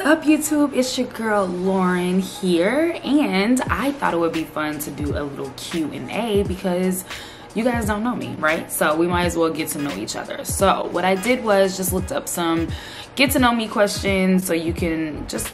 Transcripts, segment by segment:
What's up, YouTube? It's your girl Lauren here, and I thought it would be fun to do a little Q&A because you guys don't know me, right? So we might as well get to know each other. So what I did was just looked up some get to know me questions so you can just,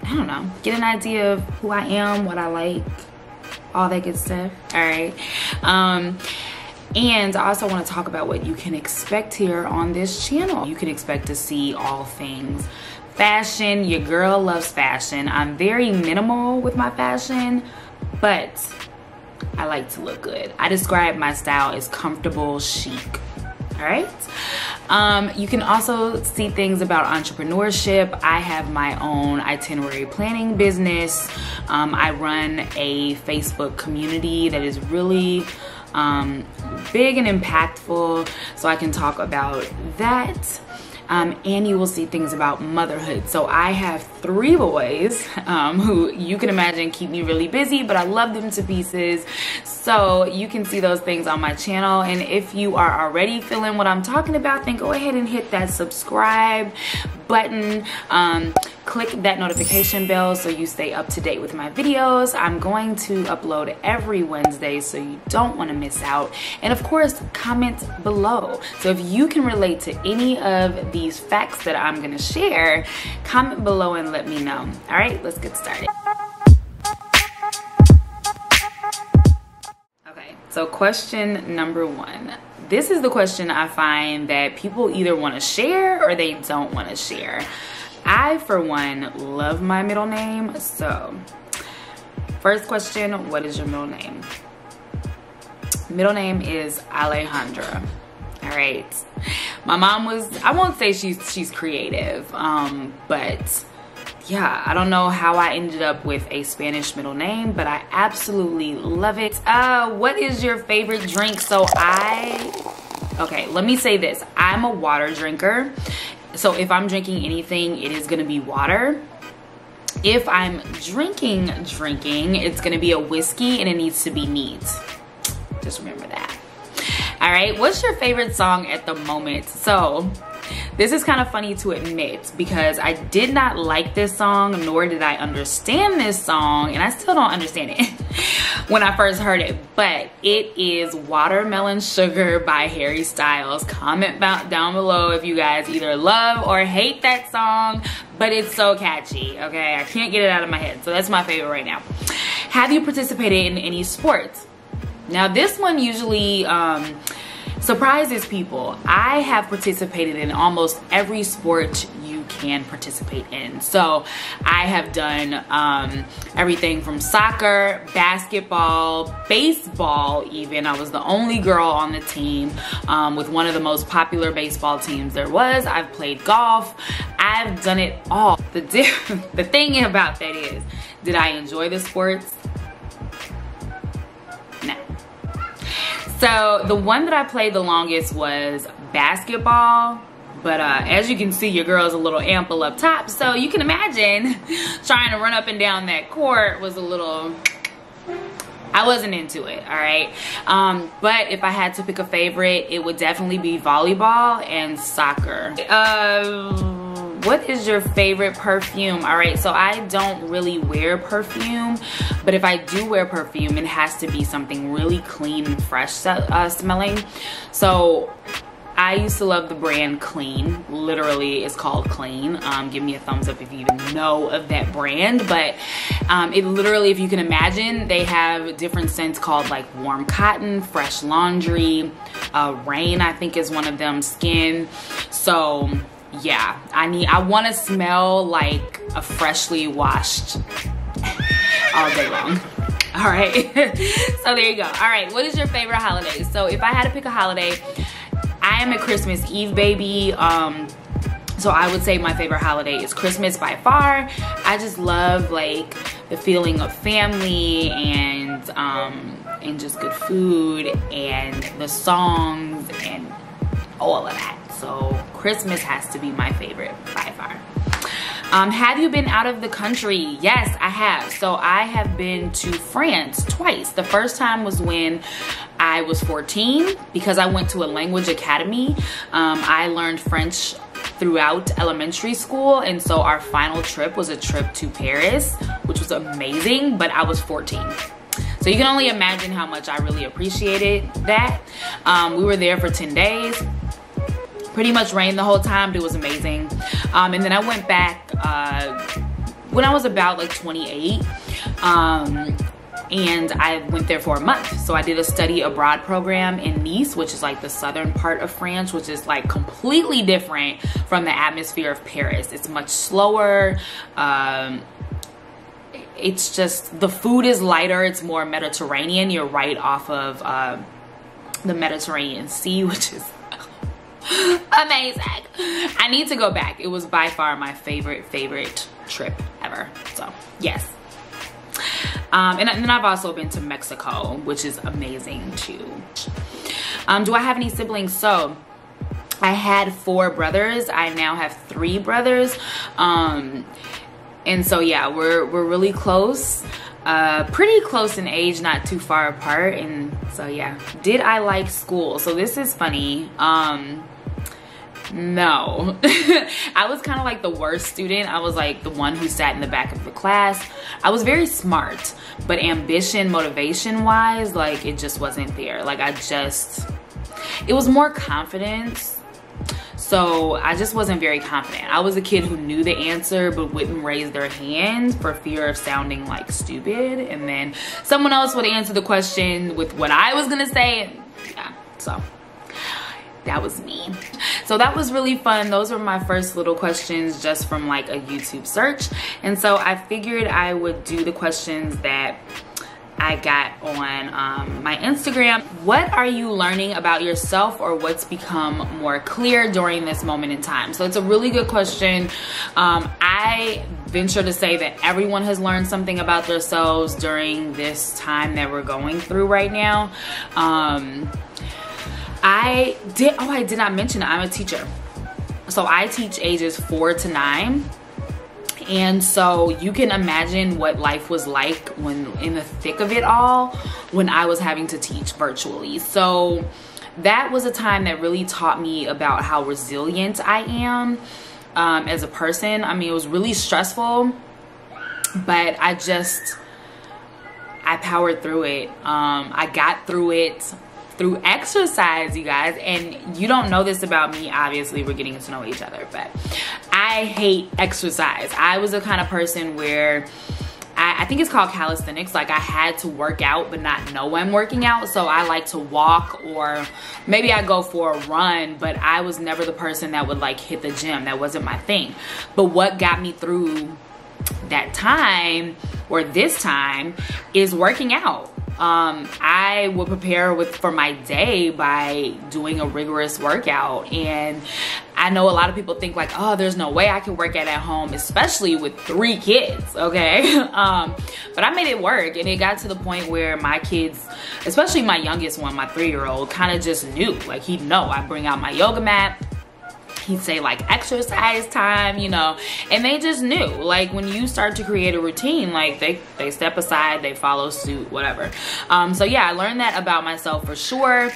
I don't know, get an idea of who I am, what I like, all that good stuff. All right. And I also want to talk about what you can expect here on this channel. You can expect to see all things fashion. Your girl loves fashion. I'm very minimal with my fashion, but I like to look good. I describe my style as comfortable chic. All right. You can also see things about entrepreneurship. I have my own itinerary planning business. I run a Facebook community that is really big and impactful, so I can talk about that. And you will see things about motherhood. So I have 3 boys who you can imagine keep me really busy, but I love them to pieces. So you can see those things on my channel. And if you are already feeling what I'm talking about, then go ahead and hit that subscribe button. Click that notification bell so you stay up to date with my videos. I'm going to upload every Wednesday, so you don't want to miss out. And of course, comment below. So if you can relate to any of these facts that I'm going to share, comment below and let me know. All right, let's get started. Okay, so question number 1. This is the question I find that people either want to share or they don't want to share. I, for one, love my middle name. So, first question, what is your middle name? Middle name is Alejandra. All right. My mom was, I won't say she's creative, but yeah, I don't know how I ended up with a Spanish middle name, but I absolutely love it. What is your favorite drink? So okay, let me say this. I'm a water drinker. So if I'm drinking anything, it is gonna be water. If I'm drinking, it's gonna be a whiskey, and it needs to be neat. Just remember that. All right, what's your favorite song at the moment? So this is kind of funny to admit because I did not like this song, nor did I understand this song, and I still don't understand it when I first heard it, but it is Watermelon Sugar by Harry Styles. Comment down below if you guys either love or hate that song, but it's so catchy, okay? I can't get it out of my head, so that's my favorite right now. Have you participated in any sports? Now this one usually surprises people. I have participated in almost every sport you can participate in. So I have done everything from soccer, basketball, baseball even. I was the only girl on the team with one of the most popular baseball teams there was. I've played golf. I've done it all. The thing about that is, did I enjoy the sports? No. So the one that I played the longest was basketball, but as you can see, your girl's a little ample up top, so you can imagine trying to run up and down that court was a little, I wasn't into it, all right? But if I had to pick a favorite, it would definitely be volleyball and soccer. What is your favorite perfume? All right, so I don't really wear perfume, but if I do wear perfume, it has to be something really clean and fresh smelling. So I used to love the brand Clean. Literally, it's called Clean. Give me a thumbs up if you even know of that brand. But it literally, if you can imagine, they have different scents called like Warm Cotton, Fresh Laundry, Rain, I think is one of them, Skin. So yeah, I want to smell like a freshly washed all day long. All right, so there you go. All right, what is your favorite holiday? So if I had to pick a holiday, I am a Christmas Eve baby. So I would say my favorite holiday is Christmas by far. I just love like the feeling of family and just good food and the songs and all of that. So Christmas has to be my favorite by far. Have you been out of the country? Yes, I have. So I have been to France twice. The first time was when I was 14 because I went to a language academy. I learned French throughout elementary school, and so our final trip was a trip to Paris, which was amazing, but I was 14. So you can only imagine how much I really appreciated that. We were there for 10 days. Pretty much rained the whole time, but it was amazing. And then I went back when I was about like 28. And I went there for a month. So I did a study abroad program in Nice, which is like the southern part of France, which is like completely different from the atmosphere of Paris. It's much slower. It's just, the food is lighter. It's more Mediterranean. You're right off of the Mediterranean Sea, which is amazing. I need to go back. It was by far my favorite trip ever. So yes. And then I've also been to Mexico, which is amazing too. Do I have any siblings? So I had 4 brothers. I now have 3 brothers. And so yeah, we're really close. Pretty close in age, not too far apart. And so yeah. Did I like school? So this is funny. No. I was kind of like the worst student. I was like the one who sat in the back of the class. I was very smart, but ambition, motivation wise, like it just wasn't there. Like it was more confidence. So I just wasn't very confident. I was a kid who knew the answer but wouldn't raise their hand for fear of sounding like stupid. And then someone else would answer the question with what I was gonna say. And yeah, so that was me. So that was really fun. Those were my first little questions just from like a YouTube search. And so I figured I would do the questions that I got on my Instagram. What are you learning about yourself, or what's become more clear during this moment in time? So it's a really good question. I venture to say that everyone has learned something about themselves during this time that we're going through right now. I did not mention that I'm a teacher. So I teach ages 4 to 9. And so you can imagine what life was like when in the thick of it all, when I was having to teach virtually. So that was a time that really taught me about how resilient I am as a person. I mean, it was really stressful, but I powered through it. I got through it through exercise, you guys. And you don't know this about me, obviously we're getting to know each other, but I hate exercise. I was the kind of person where I think it's called calisthenics. Like I had to work out but not know I'm working out. So I like to walk, or maybe I go for a run, but I was never the person that would like hit the gym. That wasn't my thing. But what got me through that time, or this time, is working out. I would prepare for my day by doing a rigorous workout. And I know a lot of people think like, oh, there's no way I can work out at home, especially with 3 kids, okay? But I made it work, and it got to the point where my kids, especially my youngest one, my 3-year-old, kind of just knew. Like he'd know. I bring out my yoga mat. He'd say like exercise time, you know, and they just knew. Like when you start to create a routine, like they step aside, they follow suit, whatever. So yeah, I learned that about myself for sure.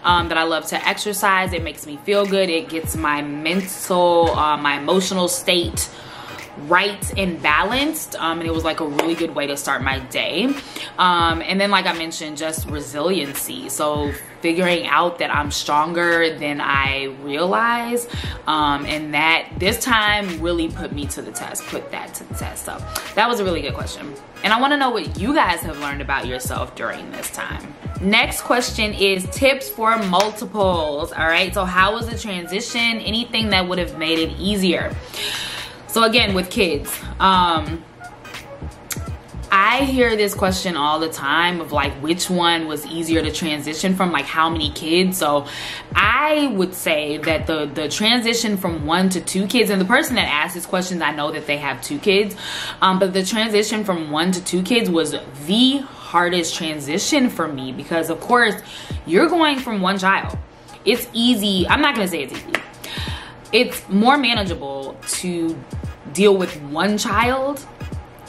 That I love to exercise. It makes me feel good. It gets my mental, my emotional state right and balanced, and it was like a really good way to start my day. And then like I mentioned, just resiliency. So figuring out that I'm stronger than I realize, and that this time really put that to the test. So that was a really good question, and I want to know what you guys have learned about yourself during this time. Next question is tips for multiples. All right, so how was the transition? Anything that would have made it easier? So again, with kids, I hear this question all the time of like, which one was easier to transition from, like how many kids? So I would say that the transition from 1 to 2 kids, and the person that asked this question, I know that they have 2 kids, but the transition from 1 to 2 kids was the hardest transition for me, because of course you're going from 1 child. It's easy. I'm not gonna say it's easy. It's more manageable to deal with 1 child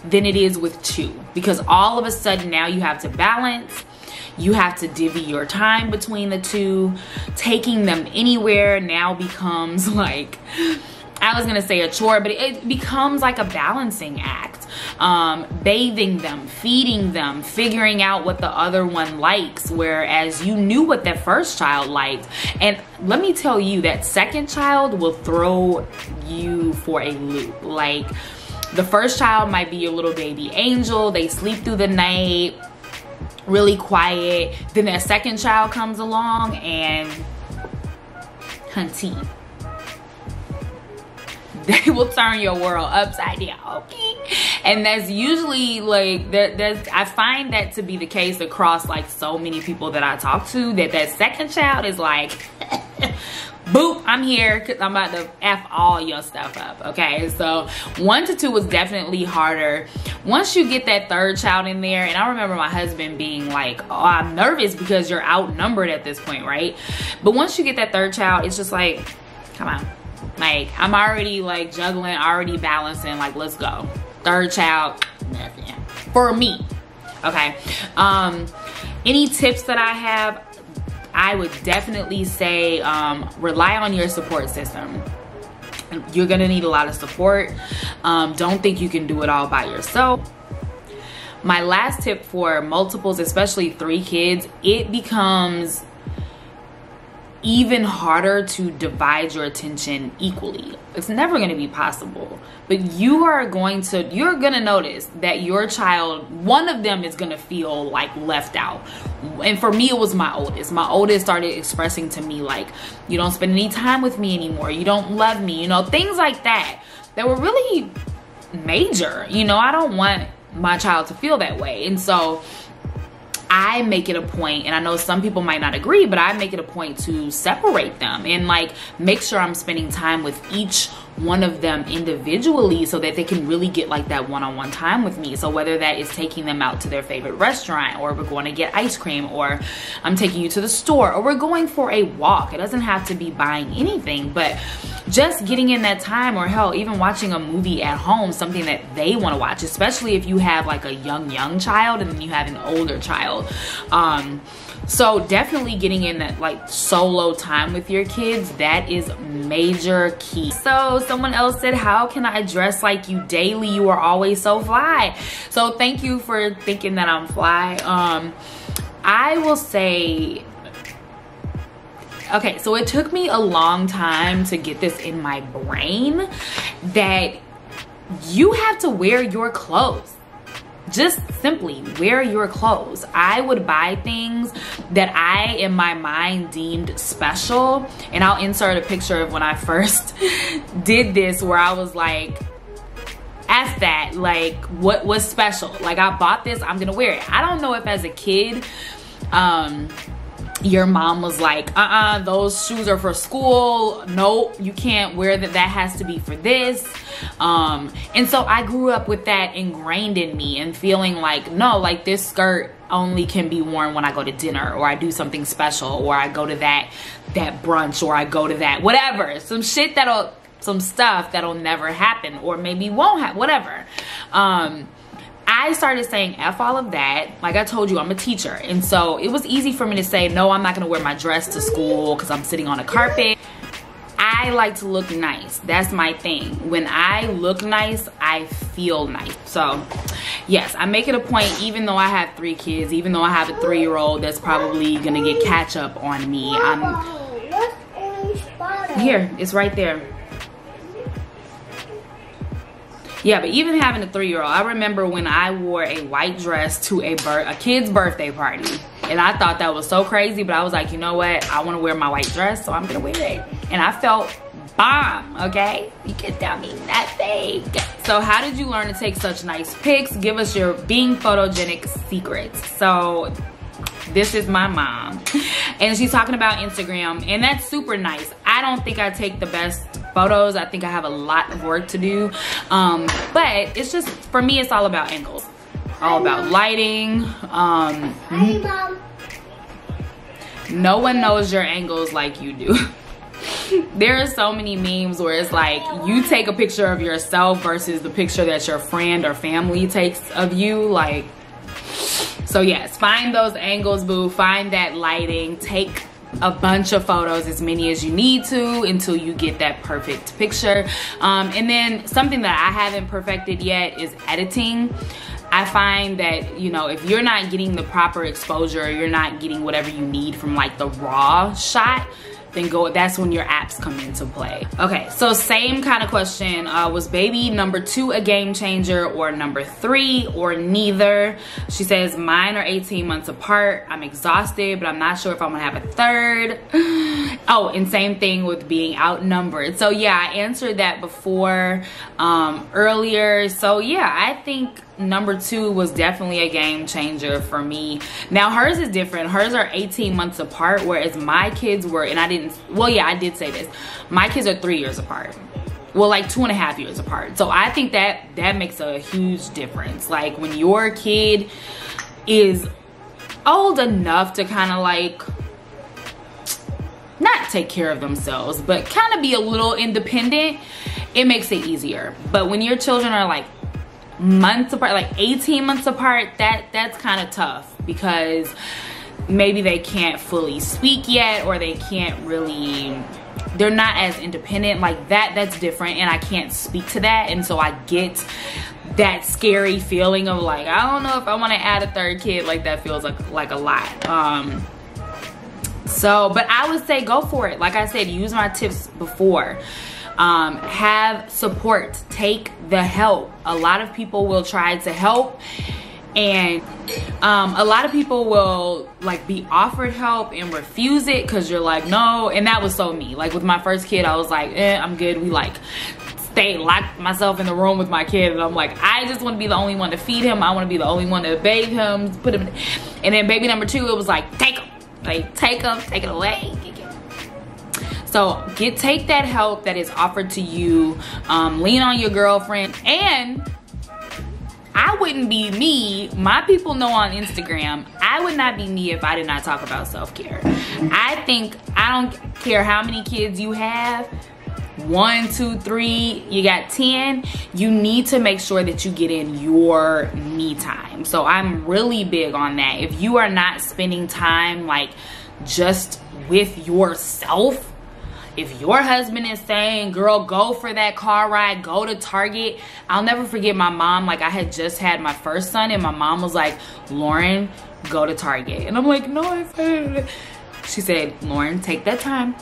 than it is with 2, because all of a sudden now you have to balance, you have to divvy your time between the 2. Taking them anywhere now becomes like I was gonna say a chore, but it becomes like a balancing act. Bathing them, feeding them, figuring out what the other one likes, whereas you knew what that first child liked. And let me tell you, that second child will throw you for a loop. Like, the first child might be your little baby angel. They sleep through the night, really quiet. Then that second child comes along and hunty, they will turn your world upside down, okay? And that's usually like, I find that to be the case across like so many people that I talk to, that second child is like, boop, I'm here because I'm about to F all your stuff up, okay? So 1 to 2 was definitely harder. Once you get that third child in there, and I remember my husband being like, oh, I'm nervous because you're outnumbered at this point, right? But once you get that third child, it's just like, come on. Like, I'm already like juggling, already balancing, like, let's go. Third child, nothing for me, okay? Any tips that I have, I would definitely say rely on your support system. You're gonna need a lot of support. Don't think you can do it all by yourself. My last tip for multiples, especially 3 kids, it becomes even harder to divide your attention equally. It's never going to be possible, but you're going to notice that your child, one of them is going to feel like left out. And for me, it was my oldest. My oldest started expressing to me like, you don't spend any time with me anymore, you don't love me, you know, things like that were really major. You know, I don't want my child to feel that way. And so I make it a point, and I know some people might not agree, but I make it a point to separate them and like make sure I'm spending time with each one of them individually so that they can really get like that one-on-one time with me. So whether that is taking them out to their favorite restaurant, or we're going to get ice cream, or I'm taking you to the store, or we're going for a walk. It doesn't have to be buying anything, but just getting in that time, or hell, even watching a movie at home, something that they want to watch, especially if you have like a young child and then you have an older child. So definitely getting in that like solo time with your kids, that is major key. So someone else said, how can I dress like you daily? You are always so fly. So thank you for thinking that I'm fly. I will say, okay, so it took me a long time to get this in my brain that you have to wear your clothes. Just simply wear your clothes. I would buy things that I, in my mind, deemed special. And I'll insert a picture of when I first did this, where I was like, F that, like, what was special? Like, I bought this, I'm gonna wear it. I don't know if as a kid, your mom was like, those shoes are for school. Nope, you can't wear that. That has to be for this. And so I grew up with that ingrained in me, and feeling like, no, like this skirt only can be worn when I go to dinner, or I do something special, or I go to that brunch, or I go to that, whatever. Some stuff that'll never happen, or maybe won't happen, whatever. I started saying F all of that. Like I told you, I'm a teacher. And so it was easy for me to say, no, I'm not gonna wear my dress to school because I'm sitting on a carpet. I like to look nice. That's my thing. When I look nice, I feel nice. So yes, I make it a point, even though I have 3 kids, even though I have a 3-year-old that's probably gonna get catch up on me. Here, it's right there. Yeah, but even having a 3-year-old, I remember when I wore a white dress to a kid's birthday party. And I thought that was so crazy, but I was like, you know what? I want to wear my white dress, so I'm going to wear it. And I felt bomb, okay? You can tell me nothing. So how did you learn to take such nice pics? Give us your being photogenic secrets. So this is my mom. And she's talking about Instagram, and that's super nice. I don't think I take the best photos. I think I have a lot of work to do. But it's just, for me, it's all about angles. All about lighting. Hi, Mom. No one knows your angles like you do. There are so many memes where it's like you take a picture of yourself versus the picture that your friend or family takes of you. Like, so yes, find those angles, boo. Find that lighting. Take a bunch of photos, as many as you need to, until you get that perfect picture. And then something that I haven't perfected yet is editing. I find that, you know, if you're not getting the proper exposure, you're not getting whatever you need from like the raw shot, then that's when your apps come into play. Okay, so same kind of question. Was baby number 2 a game changer, or number 3, or neither? She says, mine are 18 months apart. I'm exhausted, but I'm not sure if I'm gonna have a third. Oh, and same thing with being outnumbered. So yeah, I answered that before earlier. So yeah, I think number 2 was definitely a game changer for me. Now hers is different. Hers are 18 months apart, whereas my kids were, and I did say this, my kids are 3 years apart. Well, like 2.5 years apart. So I think that makes a huge difference. Like when your kid is old enough to kind of like not take care of themselves, but kind of be a little independent, it makes it easier. But when your children are like months apart, like 18 months apart, that's kind of tough, because maybe they can't fully speak yet, or they can't really, they're not as independent. Like that's different, and I can't speak to that. And so I get that scary feeling of like, I don't know if I want to add a third kid. Like that feels like a lot. So, but I would say go for it. Like I said, use my tips before. Have support, take the help. A lot of people will try to help, and a lot of people will like be offered help and refuse it because you're like, no. And that was so me. Like with my first kid, I was like, I'm good. We like locked myself in the room with my kid, and I'm like, I just want to be the only one to feed him. I want to be the only one to bathe him, put him in. And then baby number 2, it was like, take him, like take him, take it away. So take that help that is offered to you. Lean on your girlfriend. And I wouldn't be me. My people know on Instagram, I would not be me if I did not talk about self-care. I don't care how many kids you have, 1, 2, 3, you got 10, you need to make sure that you get in your me time. So I'm really big on that. If you are not spending time like just with yourself, if your husband is saying, girl, go for that car ride, go to Target. I'll never forget my mom. Like I had just had my first son, and my mom was like, Lauren, go to Target. And I'm like, no, I said. She said, Lauren, take that time.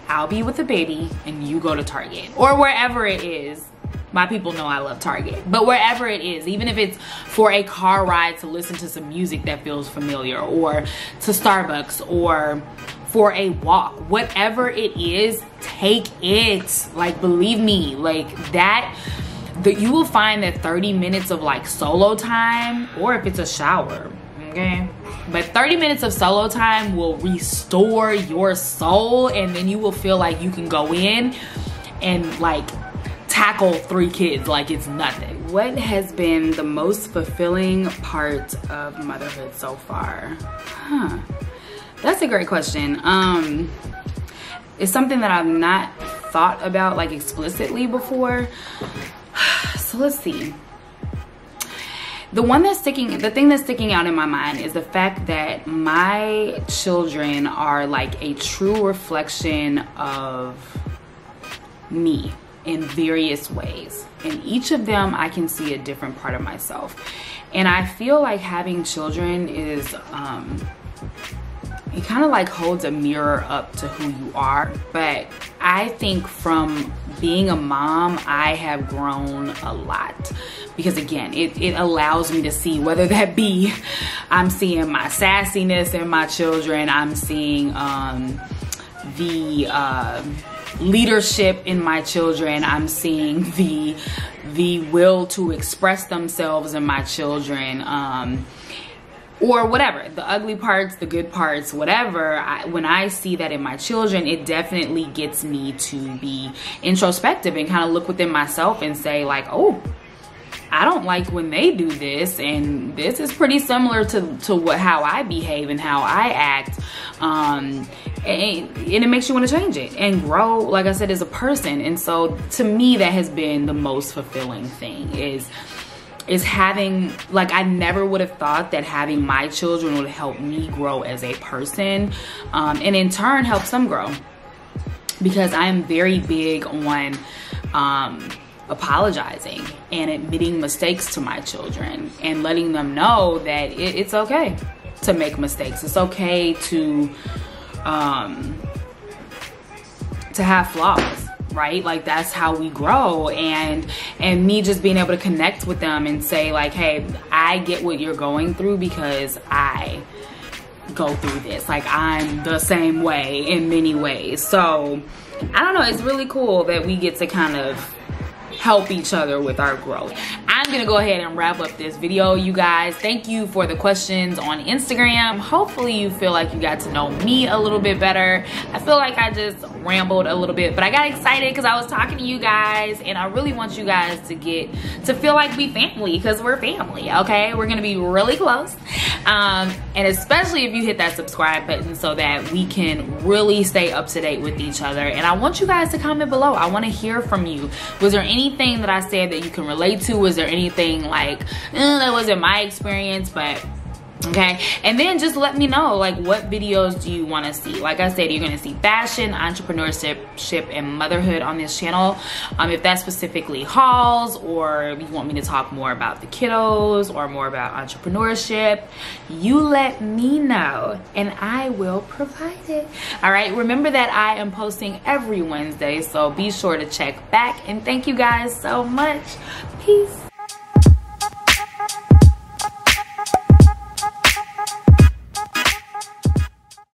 I'll be with the baby and you go to Target. Or wherever it is. My people know I love Target. But wherever it is, even if it's for a car ride to listen to some music that feels familiar, or to Starbucks, or for a walk, whatever it is, take it. Like, believe me, like you will find that 30 minutes of like solo time, or if it's a shower, okay, but 30 minutes of solo time will restore your soul, and then you will feel like you can go in and like tackle 3 kids like it's nothing. What has been the most fulfilling part of motherhood so far? That's a great question. It's something that I've not thought about like explicitly before. So let's see. The thing that's sticking out in my mind is the fact that my children are like a true reflection of me in various ways. In each of them, I can see a different part of myself. And I feel like having children is, it kind of like holds a mirror up to who you are. But I think from being a mom, I have grown a lot. Because again, it allows me to see, whether that be, I'm seeing my sassiness in my children, I'm seeing the leadership in my children, I'm seeing the will to express themselves in my children, or whatever, the ugly parts, the good parts, whatever. When I see that in my children, it definitely gets me to be introspective and kind of look within myself and say like, oh, I don't like when they do this, and this is pretty similar to how I behave and how I act, and it makes you want to change it and grow, like I said, as a person. And so to me, that has been the most fulfilling thing, is is having, like, I never would have thought that having my children would help me grow as a person, and in turn helps them grow, because I am very big on apologizing and admitting mistakes to my children and letting them know that it's okay to make mistakes. It's okay to have flaws, right? Like, that's how we grow. And me just being able to connect with them and say, like, hey, I get what you're going through because I go through this. Like, I'm the same way in many ways. So I don't know, it's really cool that we get to kind of help each other with our growth. I'm gonna go ahead and wrap up this video, you guys. Thank you for the questions on Instagram. Hopefully you feel like you got to know me a little bit better. I feel like I just rambled a little bit, but I got excited because I was talking to you guys, and I really want you guys to feel like we family, because we're family, okay? We're gonna be really close. And especially if you hit that subscribe button so that we can really stay up to date with each other. And I want you guys to comment below. I want to hear from you. Was there anything that I said that you can relate to? Was there anything like, that wasn't my experience, but okay? And then just let me know, like, what videos do you want to see? Like I said, you're going to see fashion, entrepreneurship, and motherhood on this channel. If that's specifically hauls, or you want me to talk more about the kiddos or more about entrepreneurship, you let me know and I will provide it. All right, remember that I am posting every Wednesday, so be sure to check back. And thank you guys so much. Peace.